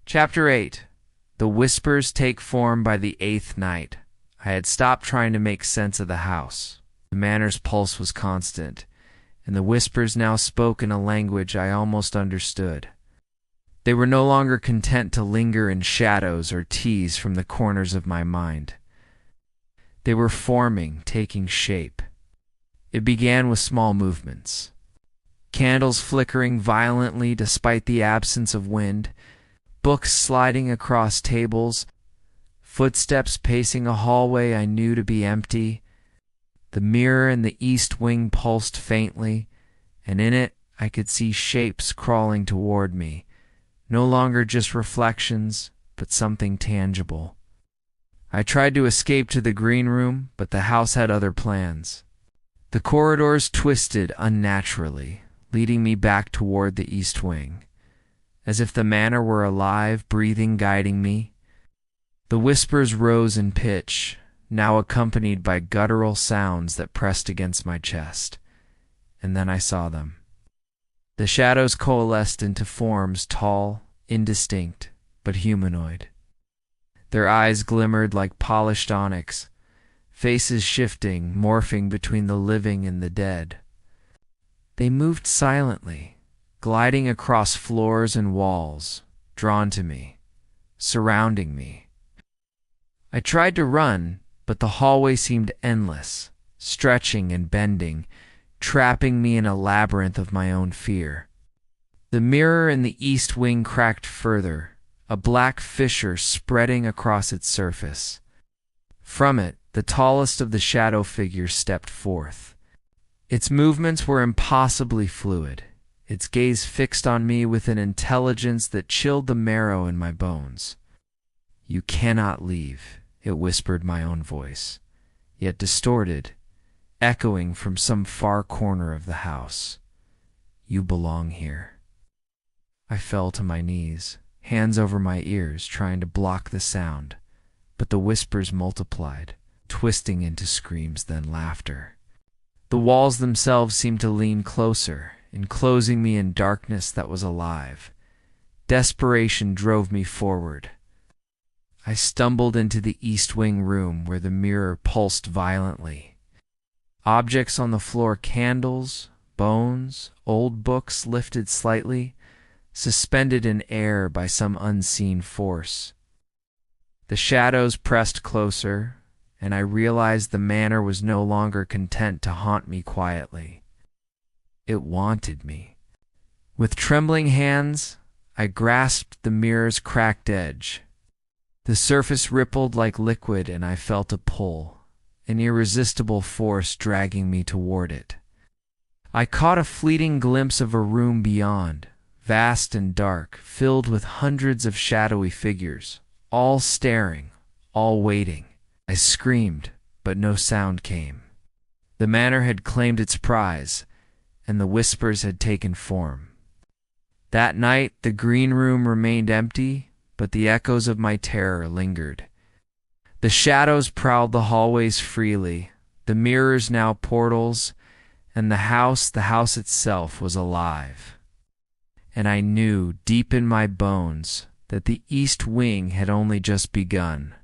Chapter 8. The Whispers Take Form by the Eighth Night. I had stopped trying to make sense of the house. The manor's pulse was constant, and the whispers now spoke in a language I almost understood. They were no longer content to linger in shadows or tease from the corners of my mind. They were forming, taking shape. It began with small movements. Candles flickering violently despite the absence of wind, books sliding across tables, footsteps pacing a hallway I knew to be empty. The mirror in the east wing pulsed faintly, and in it I could see shapes crawling toward me, no longer just reflections, but something tangible. I tried to escape to the green room, but the house had other plans. The corridors twisted unnaturally, leading me back toward the east wing, as if the manor were alive, breathing, guiding me. The whispers rose in pitch, now accompanied by guttural sounds that pressed against my chest. And then I saw them. The shadows coalesced into forms tall, indistinct, but humanoid. Their eyes glimmered like polished onyx, faces shifting, morphing between the living and the dead. They moved silently, gliding across floors and walls, drawn to me, surrounding me. I tried to run, but the hallway seemed endless, stretching and bending, trapping me in a labyrinth of my own fear. The mirror in the east wing cracked further, a black fissure spreading across its surface. From it, the tallest of the shadow figures stepped forth. Its movements were impossibly fluid, its gaze fixed on me with an intelligence that chilled the marrow in my bones. "You cannot leave," it whispered my own voice, yet distorted, echoing from some far corner of the house. "You belong here." I fell to my knees, hands over my ears, trying to block the sound, but the whispers multiplied, twisting into screams, then laughter. The walls themselves seemed to lean closer, enclosing me in darkness that was alive. Desperation drove me forward. I stumbled into the east wing room where the mirror pulsed violently. Objects on the floor, candles, bones, old books lifted slightly, suspended in air by some unseen force. The shadows pressed closer, and I realized the manor was no longer content to haunt me quietly. It wanted me. With trembling hands, I grasped the mirror's cracked edge. The surface rippled like liquid, and I felt a pull, an irresistible force dragging me toward it. I caught a fleeting glimpse of a room beyond, vast and dark, filled with hundreds of shadowy figures, all staring, all waiting. I screamed, but no sound came. The manor had claimed its prize, and the whispers had taken form. That night, the green room remained empty, but the echoes of my terror lingered. The shadows prowled the hallways freely, the mirrors now portals, and the house itself was alive. And I knew, deep in my bones, that the east wing had only just begun.